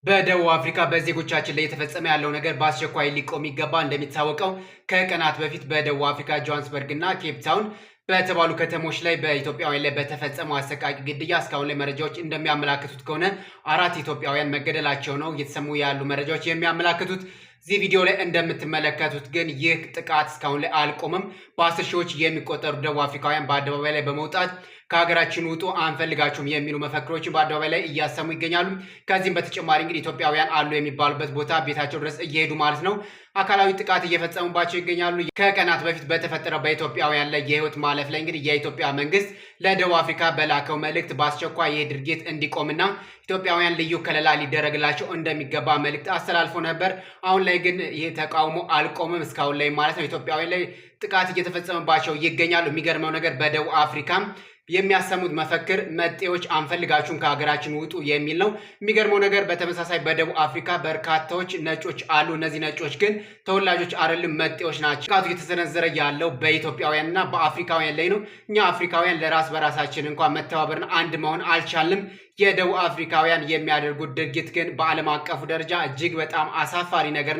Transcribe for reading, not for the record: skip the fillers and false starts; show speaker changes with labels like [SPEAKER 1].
[SPEAKER 1] በደቡብ አፍሪካ በዜጎቻችን ላይ የተፈጸመ ያለው ነገር በአስቸኳይ ሊቆም ይገባ። እንደሚታወቀው ከቀናት በፊት በደቡብ አፍሪካ ጆሃንስበርግ እና ኬፕ ታውን በተባሉ ከተሞች ላይ በኢትዮጵያውያን ላይ በተፈጸመው አሰቃቂ ግድያ እስካሁን ላይ መረጃዎች እንደሚያመላክቱት ከሆነ 4 ኢትዮጵያውያን መገደላቸው ነው እየተሰሙ ያሉ መረጃዎች የሚያመላክቱት። እዚህ ቪዲዮ ላይ እንደምትመለከቱት ግን ይህ ጥቃት እስካሁን ላይ አልቆመም። በ10 ሺዎች የሚቆጠሩ ደቡብ አፍሪካውያን በአደባባይ ላይ በመውጣት ከሀገራችን ውጡ አንፈልጋችሁም የሚሉ መፈክሮችን በአደባባይ ላይ እያሰሙ ይገኛሉ። ከዚህም በተጨማሪ እንግዲህ ኢትዮጵያውያን አሉ የሚባሉበት ቦታ ቤታቸው ድረስ እየሄዱ ማለት ነው አካላዊ ጥቃት እየፈጸሙባቸው ይገኛሉ። ከቀናት በፊት በተፈጠረው በኢትዮጵያውያን ላይ የህይወት ማለፍ ላይ እንግዲህ የኢትዮጵያ መንግስት ለደቡብ አፍሪካ በላከው መልእክት በአስቸኳይ ይህ ድርጊት እንዲቆምና ኢትዮጵያውያን ልዩ ከለላ ሊደረግላቸው እንደሚገባ መልእክት አስተላልፎ ነበር። አሁን ላይ ግን ይህ ተቃውሞ አልቆምም እስካሁን ላይ ማለት ነው። ኢትዮጵያውያን ላይ ጥቃት እየተፈጸመባቸው ይገኛሉ። የሚገርመው ነገር በደቡብ አፍሪካም የሚያሰሙት መፈክር መጤዎች አንፈልጋችሁም ከሀገራችን ውጡ የሚል ነው። የሚገርመው ነገር በተመሳሳይ በደቡብ አፍሪካ በርካታዎች ነጮች አሉ። እነዚህ ነጮች ግን ተወላጆች አይደሉም፣ መጤዎች ናቸው። ጥቃቱ እየተሰነዘረ ያለው በኢትዮጵያውያንና በአፍሪካውያን ላይ ነው። እኛ አፍሪካውያን ለራስ በራሳችን እንኳን መተባበርን አንድ መሆን አልቻልም። የደቡብ አፍሪካውያን የሚያደርጉት ድርጊት ግን በዓለም አቀፉ ደረጃ እጅግ በጣም አሳፋሪ ነገር ነው።